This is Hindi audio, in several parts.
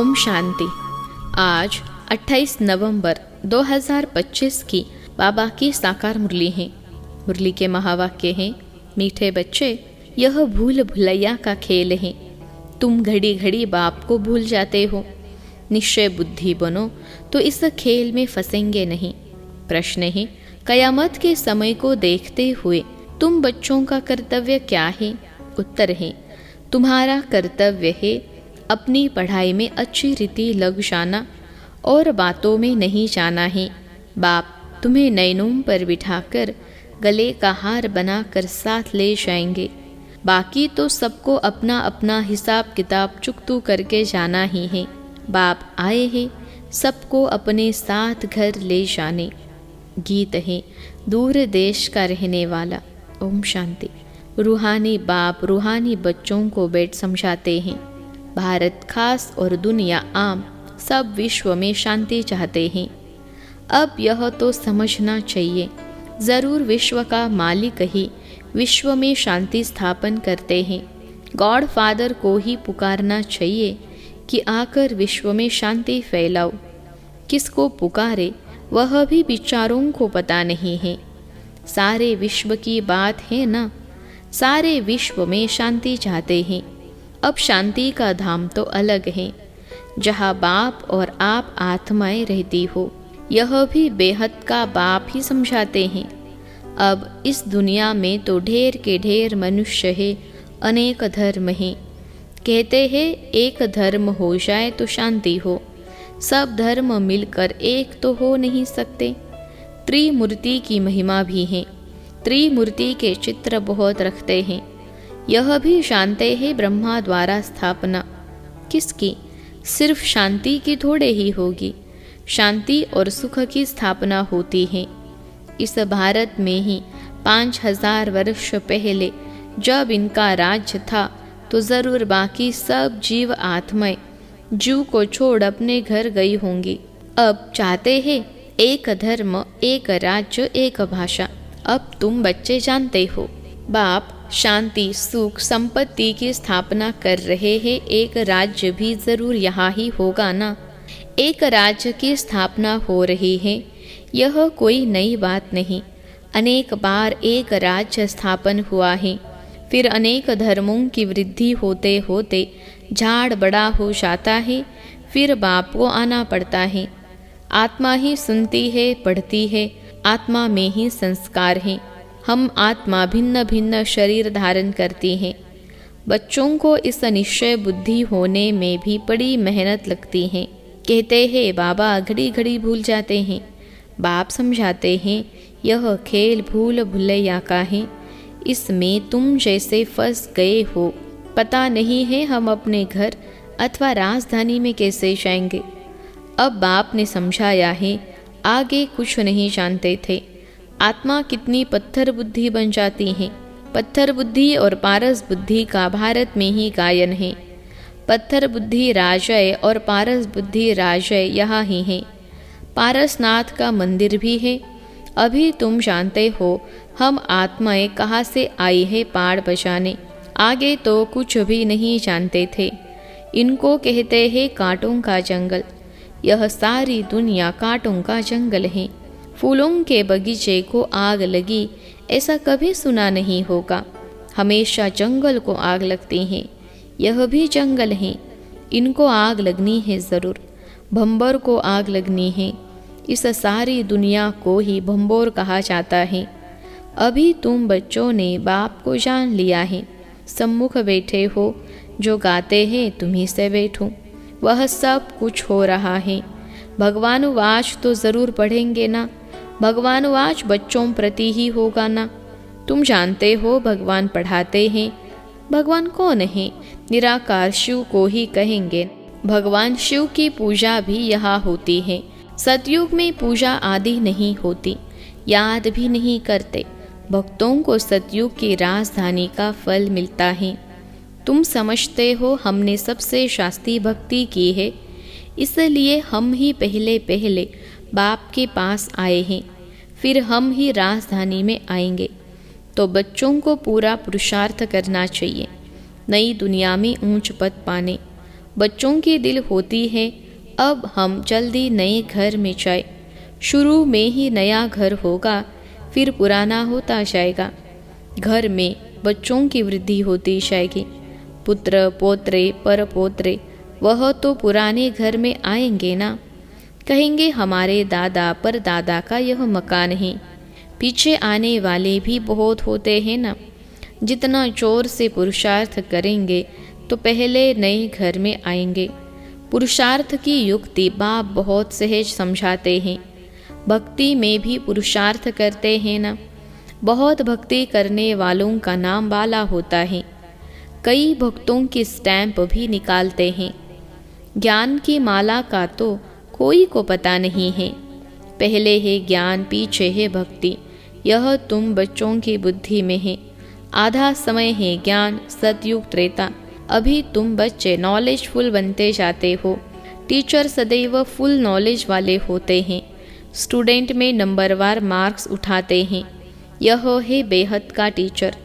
ओम शांति। आज 28 नवंबर 2025 की बाबा की साकार मुरली है। मुरली के महावाक्य हैं, मीठे बच्चे, यह भूल भुलैया का खेल है। तुम घड़ी घड़ी बाप को भूल जाते हो। निश्चय बुद्धि बनो तो इस खेल में फंसेंगे नहीं। प्रश्न है, कयामत के समय को देखते हुए तुम बच्चों का कर्तव्य क्या है? उत्तर है, तुम्हारा कर्तव्य है अपनी पढ़ाई में अच्छी रीति लग जाना और बातों में नहीं जाना है। बाप तुम्हें नैनों पर बिठाकर गले का हार बनाकर साथ ले जाएंगे। बाकी तो सबको अपना अपना हिसाब किताब चुकतू करके जाना ही है। बाप आए हैं सबको अपने साथ घर ले जाने। गीत है दूर देश का रहने वाला। ओम शांति। रूहानी बाप रूहानी बच्चों को बैठ समझाते हैं। भारत खास और दुनिया आम सब विश्व में शांति चाहते हैं। अब यह तो समझना चाहिए, ज़रूर विश्व का मालिक ही विश्व में शांति स्थापन करते हैं। गॉड फादर को ही पुकारना चाहिए कि आकर विश्व में शांति फैलाओ। किसको पुकारे वह भी विचारों को पता नहीं है। सारे विश्व की बात है ना, सारे विश्व में शांति चाहते हैं। अब शांति का धाम तो अलग है, जहाँ बाप और आप आत्माएं रहती हो। यह भी बेहद का बाप ही समझाते हैं। अब इस दुनिया में तो ढेर के ढेर मनुष्य है, अनेक धर्म हैं। कहते हैं एक धर्म हो जाए तो शांति हो। सब धर्म मिलकर एक तो हो नहीं सकते। त्रिमूर्ति की महिमा भी है। त्रिमूर्ति के चित्र बहुत रखते हैं। यह भी जानते हैं ब्रह्मा द्वारा स्थापना किसकी? सिर्फ शांति की थोड़े ही होगी। शांति और सुख की स्थापना होती है। इस भारत में ही 5000 वर्ष पहले जब इनका राज्य था तो ज़रूर बाकी सब जीव आत्माएं जीव को छोड़ अपने घर गई होंगी। अब चाहते हैं एक धर्म, एक राज्य, एक भाषा। अब तुम बच्चे जानते हो, बाप शांति सुख संपत्ति की स्थापना कर रहे हैं। एक राज्य भी जरूर यहाँ ही होगा ना। एक राज्य की स्थापना हो रही है, यह कोई नई बात नहीं। अनेक बार एक राज्य स्थापन हुआ है, फिर अनेक धर्मों की वृद्धि होते होते झाड़ बड़ा हो जाता है, फिर बाप को आना पड़ता है। आत्मा ही सुनती है, पढ़ती है, आत्मा में ही संस्कार है। हम आत्मा भिन्न भिन्न शरीर धारण करती हैं। बच्चों को इस निश्चय बुद्धि होने में भी बड़ी मेहनत लगती है। कहते हैं बाबा घड़ी घड़ी भूल जाते हैं। बाप समझाते हैं यह खेल भूल भुलैया का है। इसमें तुम जैसे फंस गए हो। पता नहीं है हम अपने घर अथवा राजधानी में कैसे जाएंगे। अब बाप ने समझाया है, आगे कुछ नहीं जानते थे। आत्मा कितनी पत्थर बुद्धि बन जाती है। पत्थर बुद्धि और पारस बुद्धि का भारत में ही गायन है। पत्थर बुद्धि राजय और पारस बुद्धि राजय यहाँ ही है। पारसनाथ का मंदिर भी है। अभी तुम जानते हो हम आत्माएं कहाँ से आई है पाड़ बजाने। आगे तो कुछ भी नहीं जानते थे। इनको कहते हैं कांटों का जंगल। यह सारी दुनिया कांटों का जंगल है। फूलों के बगीचे को आग लगी ऐसा कभी सुना नहीं होगा। हमेशा जंगल को आग लगती है। यह भी जंगल है, इनको आग लगनी है ज़रूर। भंबर को आग लगनी है। इस सारी दुनिया को ही भंबोर कहा जाता है। अभी तुम बच्चों ने बाप को जान लिया है। सम्मुख बैठे हो, जो गाते हैं तुम्ही से बैठो। वह सब कुछ हो रहा है। भगवानुवाच तो ज़रूर पढ़ेंगे ना। भगवानुवाच बच्चों प्रति ही होगा ना। तुम जानते हो भगवान पढ़ाते हैं। भगवान कौन है? निराकार शिव को ही कहेंगे। भगवान शिव की पूजा भी यहाँ होती है। सतयुग में पूजा आदि नहीं होती, याद भी नहीं करते। भक्तों को सतयुग की राजधानी का फल मिलता है। तुम समझते हो हमने सबसे शास्त्रीय भक्ति की है, इसलिए हम ही पहले पहले बाप के पास आए हैं, फिर हम ही राजधानी में आएंगे। तो बच्चों को पूरा पुरुषार्थ करना चाहिए नई दुनिया में ऊंच पद पाने। बच्चों की दिल होती है अब हम जल्दी नए घर में जाए। शुरू में ही नया घर होगा, फिर पुराना होता जाएगा। घर में बच्चों की वृद्धि होती जाएगी। पुत्र पोत्रे परपोत्रे वह तो पुराने घर में आएंगे ना। कहेंगे हमारे दादा परदादा का यह मकान है। पीछे आने वाले भी बहुत होते हैं ना। जितना जोर से पुरुषार्थ करेंगे तो पहले नए घर में आएंगे। पुरुषार्थ की युक्ति बाप बहुत सहज समझाते हैं। भक्ति में भी पुरुषार्थ करते हैं ना। बहुत भक्ति करने वालों का नाम वाला होता है। कई भक्तों की स्टैंप भी निकालते हैं। ज्ञान की माला का तो कोई को पता नहीं है। पहले है ज्ञान, पीछे है भक्ति। यह तुम बच्चों की बुद्धि में है। आधा समय है ज्ञान, सतयुग त्रेता। अभी तुम बच्चे नॉलेजफुल बनते जाते हो। टीचर सदैव फुल नॉलेज वाले होते हैं। स्टूडेंट में नंबरवार मार्क्स उठाते हैं। यह है बेहद का टीचर।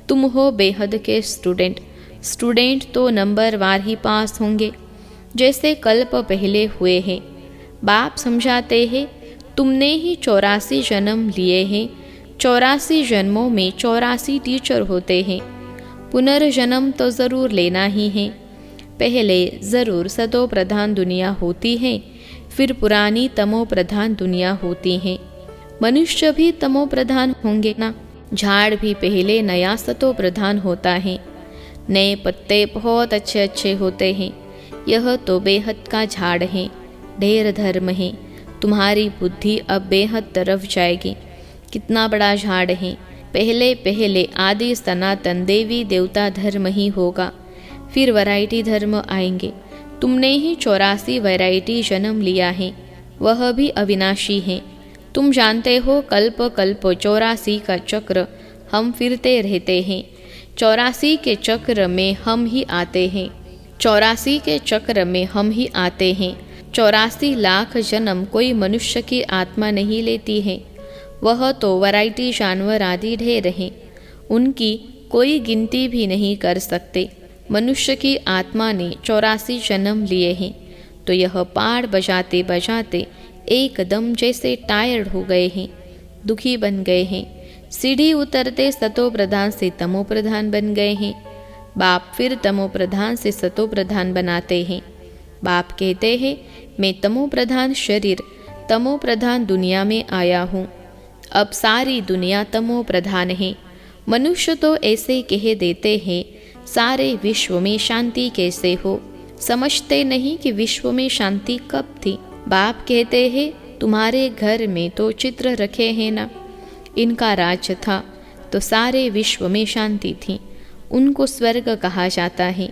तुम हो बेहद के स्टूडेंट। स्टूडेंट तो नंबरवार ही पास होंगे, जैसे कल्प पहले हुए हैं। बाप समझाते हैं तुमने ही 84 जन्म लिए हैं। 84 जन्मों में 84 टीचर होते हैं। पुनर्जन्म तो ज़रूर लेना ही है। पहले ज़रूर सतो प्रधान दुनिया होती है, फिर पुरानी तमो प्रधान दुनिया होती है। मनुष्य भी तमो प्रधान होंगे ना। झाड़ भी पहले नया सतो प्रधान होता है। नए पत्ते बहुत अच्छे अच्छे होते हैं। यह तो बेहद का झाड़ है। ढेर धर्म है। तुम्हारी बुद्धि अब बेहद तरफ जाएगी। कितना बड़ा झाड़ है। पहले पहले आदि सनातन देवी देवता धर्म ही होगा, फिर वैरायटी धर्म आएंगे। तुमने ही 84 वैरायटी जन्म लिया है, वह भी अविनाशी है। तुम जानते हो कल्प कल्प 84 का चक्र हम फिरते रहते हैं। 84 के चक्र में हम ही आते हैं। 84 के चक्र में हम ही आते हैं। 84 लाख जन्म कोई मनुष्य की आत्मा नहीं लेती है। वह तो वैरायटी जानवर आदि ढेर हैं। उनकी कोई गिनती भी नहीं कर सकते। मनुष्य की आत्मा ने 84 जन्म लिए हैं, तो यह पाड़ बजाते बजाते एकदम जैसे टायर्ड हो गए हैं, दुखी बन गए हैं। सीढ़ी उतरते सतो प्रधान से तमो प्रधान बन गए हैं। बाप फिर तमो प्रधान से सतो प्रधान बनाते हैं। बाप कहते हैं मैं तमो प्रधान शरीर, तमो प्रधान दुनिया में आया हूँ। अब सारी दुनिया तमो प्रधान है। मनुष्य तो ऐसे कह देते हैं सारे विश्व में शांति कैसे हो। समझते नहीं कि विश्व में शांति कब थी। बाप कहते हैं तुम्हारे घर में तो चित्र रखे हैं ना। इनका राज्य था तो सारे विश्व में शांति थी। उनको स्वर्ग कहा जाता है।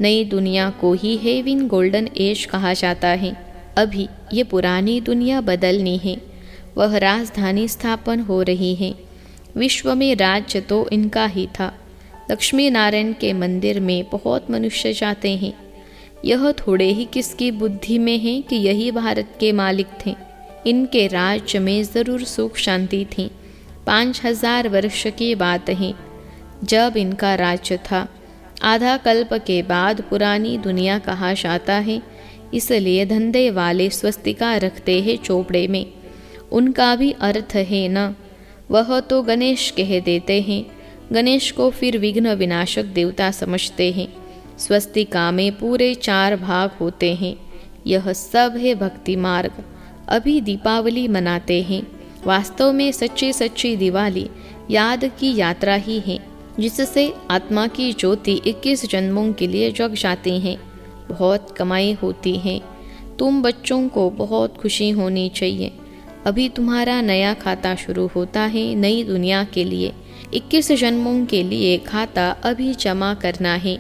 नई दुनिया को ही हेवन गोल्डन एज कहा जाता है। अभी ये पुरानी दुनिया बदलनी है। वह राजधानी स्थापन हो रही है। विश्व में राज्य तो इनका ही था। लक्ष्मी नारायण के मंदिर में बहुत मनुष्य जाते हैं। यह थोड़े ही किसकी बुद्धि में है कि यही भारत के मालिक थे। इनके राज्य में ज़रूर सुख शांति थी। 5000 वर्ष की बात है जब इनका राज्य था। आधा कल्प के बाद पुरानी दुनिया कहा जाता है, इसलिए धंधे वाले स्वस्तिका रखते हैं चोपड़े में। उनका भी अर्थ है ना। वह तो गणेश कह देते हैं। गणेश को फिर विघ्न विनाशक देवता समझते हैं। स्वस्तिका में पूरे 4 भाग होते हैं। यह सब है भक्ति मार्ग। अभी दीपावली मनाते हैं। वास्तव में सच्ची सच्ची दिवाली याद की यात्रा ही है, जिससे आत्मा की ज्योति 21 जन्मों के लिए जग जाती हैं। बहुत कमाई होती है। तुम बच्चों को बहुत खुशी होनी चाहिए। अभी तुम्हारा नया खाता शुरू होता है नई दुनिया के लिए। 21 जन्मों के लिए खाता अभी जमा करना है।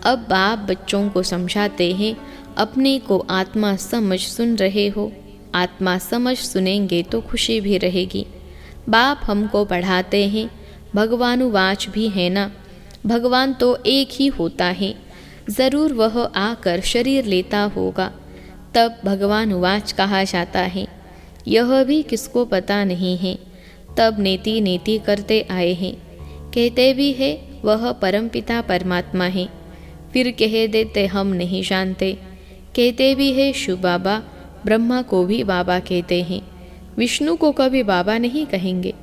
अब बाप बच्चों को समझाते हैं अपने को आत्मा समझ सुन रहे हो। आत्मा समझ सुनेंगे तो खुशी भी रहेगी। बाप हमको पढ़ाते हैं। भगवानुवाच भी है ना। भगवान तो एक ही होता है। ज़रूर वह आकर शरीर लेता होगा, तब भगवानुवाच कहा जाता है। यह भी किसको पता नहीं है। तब नेति नेति करते आए हैं। कहते भी है वह परमपिता परमात्मा है। फिर कह देते हम नहीं जानते। कहते भी है शिव बाबा, ब्रह्मा को भी बाबा कहते हैं, विष्णु को कभी बाबा नहीं कहेंगे।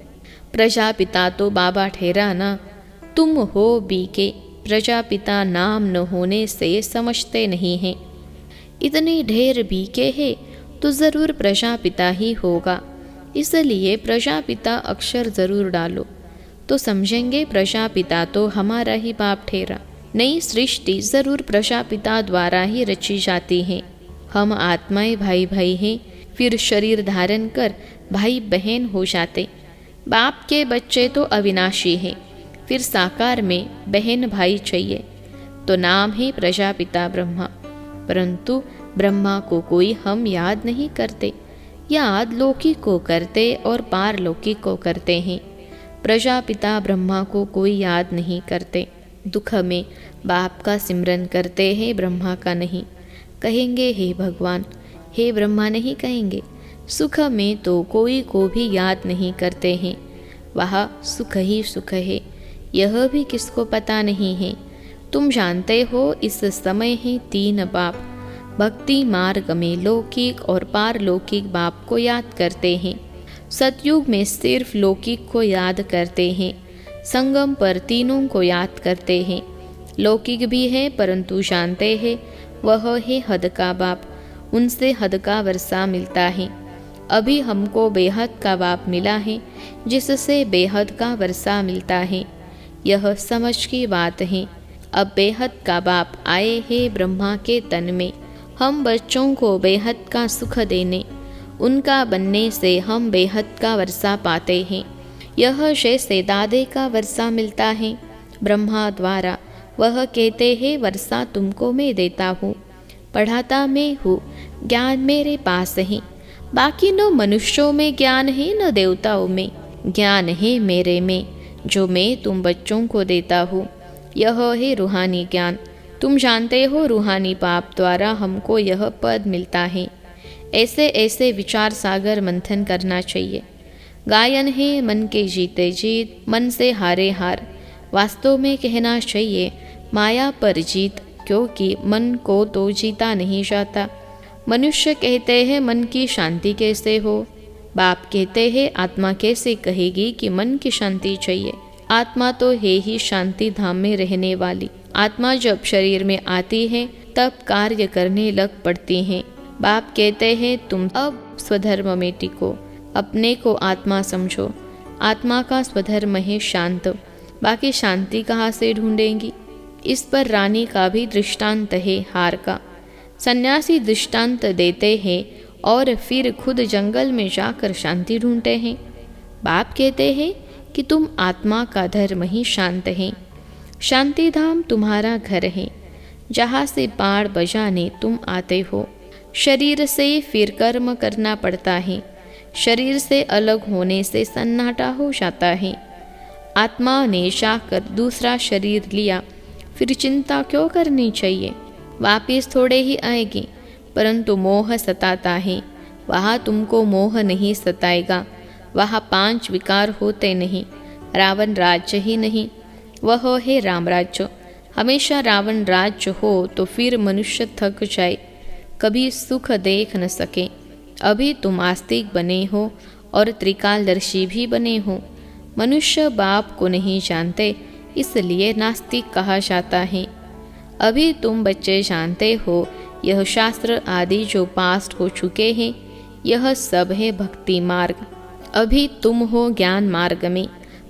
प्रजापिता तो बाबा ठहरा ना, तुम हो बीके, प्रजापिता नाम न होने से समझते नहीं हैं। इतने ढेर बीके हैं तो ज़रूर प्रजापिता ही होगा, इसलिए प्रजापिता अक्षर ज़रूर डालो तो समझेंगे प्रजापिता तो हमारा ही बाप ठहरा। नई सृष्टि ज़रूर प्रजापिता द्वारा ही रची जाती है। हम आत्माएं भाई भाई हैं, फिर शरीर धारण कर भाई बहन हो जाते। बाप के बच्चे तो अविनाशी हैं, फिर साकार में बहन भाई चाहिए, तो नाम है प्रजापिता ब्रह्मा। परंतु ब्रह्मा को कोई हम याद नहीं करते, याद लौकिक को करते और पारलौकिक को करते हैं। प्रजापिता ब्रह्मा को कोई याद नहीं करते। दुख में बाप का सिमरन करते हैं, ब्रह्मा का नहीं। कहेंगे हे भगवान, हे ब्रह्मा नहीं कहेंगे। सुख में तो कोई को भी याद नहीं करते हैं, वह सुख ही सुख है, यह भी किसको पता नहीं है। तुम जानते हो इस समय है 3 बाप। भक्ति मार्ग में लौकिक और पारलौकिक बाप को याद करते हैं। सतयुग में सिर्फ लौकिक को याद करते हैं, संगम पर तीनों को याद करते हैं। लौकिक भी है परंतु जानते हैं वह है हद का बाप, उनसे हद का वर्षा मिलता है। अभी हमको बेहद का बाप मिला है, जिससे बेहद का वर्षा मिलता है। यह समझ की बात है। अब बेहद का बाप आए हैं ब्रह्मा के तन में, हम बच्चों को बेहद का सुख देने, उनका बनने से हम बेहद का वर्षा पाते हैं। यह जैसे दादे का वर्षा मिलता है ब्रह्मा द्वारा, वह कहते हैं वर्षा तुमको मैं देता हूँ, पढ़ाता मैं हूँ, ज्ञान मेरे पास है। बाकी न मनुष्यों में ज्ञान है न देवताओं में, ज्ञान है मेरे में, जो मैं तुम बच्चों को देता हूँ। यह है रूहानी ज्ञान। तुम जानते हो रूहानी पाप द्वारा हमको यह पद मिलता है। ऐसे ऐसे विचार सागर मंथन करना चाहिए। गायन है मन के जीते जीत, मन से हारे हार। वास्तव में कहना चाहिए माया पर जीत, क्योंकि मन को तो जीता नहीं जाता। मनुष्य कहते हैं मन की शांति कैसे हो, बाप कहते हैं आत्मा कैसे कहेगी कि मन की शांति चाहिए। आत्मा तो है ही शांति धाम में रहने वाली। आत्मा जब शरीर में आती है तब कार्य करने लग पड़ती है। बाप कहते हैं तुम अब स्वधर्म में टिको, अपने को आत्मा समझो। आत्मा का स्वधर्म है शांत, बाकी शांति कहाँ से ढूंढेंगी। इस पर रानी का भी दृष्टांत है हार का। सन्यासी दृष्टांत देते हैं और फिर खुद जंगल में जाकर शांति ढूंढते हैं। बाप कहते हैं कि तुम आत्मा का धर्म ही शांत है। शांति धाम तुम्हारा घर है, जहाँ से पाड़ बजाने तुम आते हो। शरीर से फिर कर्म करना पड़ता है, शरीर से अलग होने से सन्नाटा हो जाता है। आत्मा ने जाकर दूसरा शरीर लिया, फिर चिंता क्यों करनी चाहिए, वापिस थोड़े ही आएगी। परंतु मोह सताता है, वहाँ तुमको मोह नहीं सताएगा। वहाँ 5 विकार होते नहीं, रावण राज्य ही नहीं, वह है राम राज्य। हमेशा रावण राज्य हो तो फिर मनुष्य थक जाए, कभी सुख देख न सके। अभी तुम आस्तिक बने हो और त्रिकालदर्शी भी बने हो। मनुष्य बाप को नहीं जानते, इसलिए नास्तिक कहा जाता है। अभी तुम बच्चे जानते हो यह शास्त्र आदि जो पास्ट हो चुके हैं, यह सब है भक्ति मार्ग। अभी तुम हो ज्ञान मार्ग में।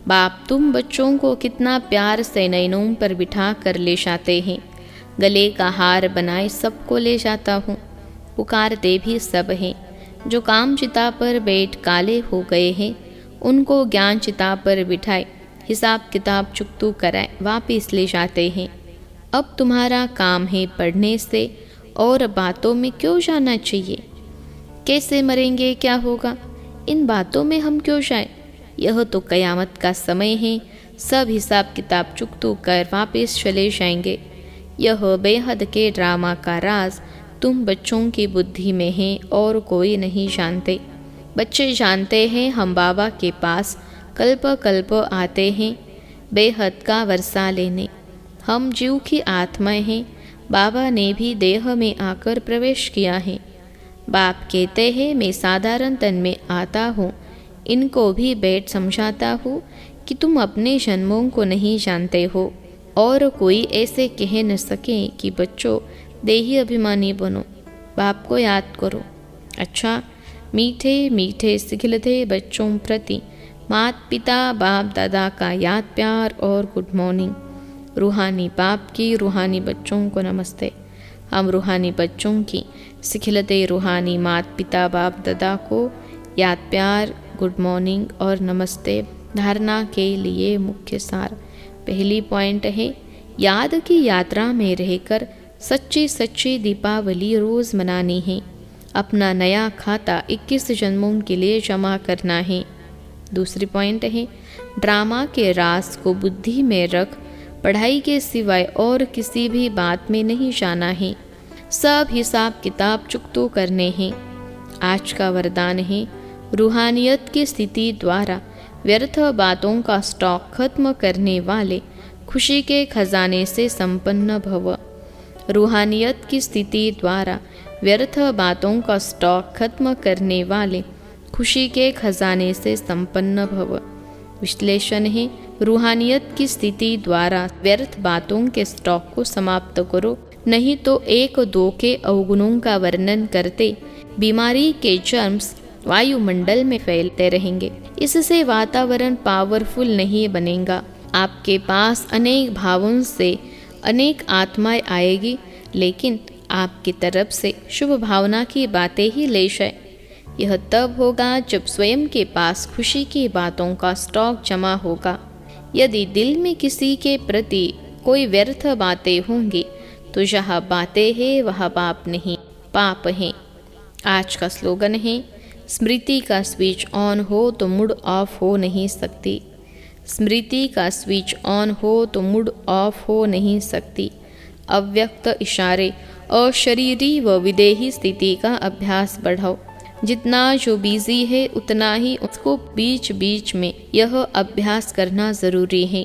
बाप तुम बच्चों को कितना प्यार से नैनों पर बिठा कर ले जाते हैं। गले का हार बनाए सबको ले जाता हूँ। पुकारते भी सब हैं। जो काम चिता पर बैठ काले हो गए हैं, उनको ज्ञान चिता पर बिठाए हिसाब किताब चुकतू कराए वापिस ले जाते हैं। अब तुम्हारा काम है पढ़ने से और बातों में क्यों जाना चाहिए। कैसे मरेंगे, क्या होगा, इन बातों में हम क्यों जाए। यह तो कयामत का समय है, सब हिसाब किताब चुकतू कर वापस चले जाएंगे। यह बेहद के ड्रामा का राज तुम बच्चों की बुद्धि में है और कोई नहीं जानते। बच्चे जानते हैं हम बाबा के पास कल्प कल्प आते हैं बेहद का वर्षा लेने। हम जीव की आत्माएं हैं। बाबा ने भी देह में आकर प्रवेश किया है। बाप कहते हैं मैं साधारण तन में आता हूँ। इनको भी बैठ समझाता हूँ कि तुम अपने जन्मों को नहीं जानते हो और कोई ऐसे कह न सके कि बच्चों देही अभिमानी बनो। बाप को याद करो। अच्छा, मीठे मीठे सिखिलते बच्चों प्रति माता पिता बाप दादा का याद प्यार और गुड मॉर्निंग। रूहानी बाप की रूहानी बच्चों को नमस्ते। हम रूहानी बच्चों की सिखिलते रूहानी माता पिता बाप दादा को याद प्यार गुड मॉर्निंग और नमस्ते। धारणा के लिए मुख्य सार। पहली पॉइंट है, याद की यात्रा में रहकर सच्ची सच्ची दीपावली रोज़ मनानी है। अपना नया खाता 21 जन्मों के लिए जमा करना है। दूसरी पॉइंट है, ड्रामा के राज को बुद्धि में रख पढ़ाई के सिवाय और किसी भी बात में नहीं जाना है। सब हिसाब किताब चुकतो करने हैं। आज का वरदान है, रूहानियत की स्थिति द्वारा व्यर्थ बातों का स्टॉक खत्म करने वाले खुशी के खजाने से संपन्न भव। रूहानियत की स्थिति द्वारा व्यर्थ बातों का स्टॉक खत्म करने वाले खुशी के खजाने से संपन्न भव। विश्लेषण है, रूहानियत की स्थिति द्वारा व्यर्थ बातों के स्टॉक को समाप्त करो, नहीं तो एक दो के अवगुणों का वर्णन करते बीमारी के जर्म्स वायुमंडल में फैलते रहेंगे। इससे वातावरण पावरफुल नहीं बनेगा। आपके पास अनेक भावों से अनेक आत्माएं आएगी, लेकिन आपकी तरफ से शुभ भावना की बातें ही ले जाए। यह तब होगा जब स्वयं के पास खुशी की बातों का स्टॉक जमा होगा। यदि दिल में किसी के प्रति कोई व्यर्थ बातें होंगी तो जहाँ बातें हैं वह पाप नहीं पाप है। आज का स्लोगन है, स्मृति का स्विच ऑन हो तो मूड ऑफ हो नहीं सकती। स्मृति का स्विच ऑन हो तो मूड ऑफ हो नहीं सकती। अव्यक्त इशारे और शरीरी व विदेही स्थिति का अभ्यास बढ़ाओ। जितना जो बिजी है उतना ही उसको बीच बीच में यह अभ्यास करना ज़रूरी है।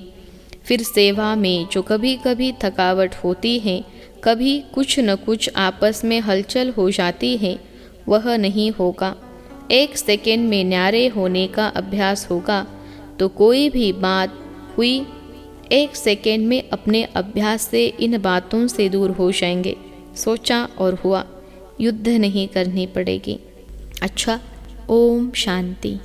फिर सेवा में जो कभी कभी थकावट होती है, कभी कुछ न कुछ आपस में हलचल हो जाती है, वह नहीं होगा। 1 सेकेंड में न्यारे होने का अभ्यास होगा तो कोई भी बात हुई 1 सेकेंड में अपने अभ्यास से इन बातों से दूर हो जाएंगे। सोचा और हुआ, युद्ध नहीं करनी पड़ेगी। अच्छा, ओम शांति।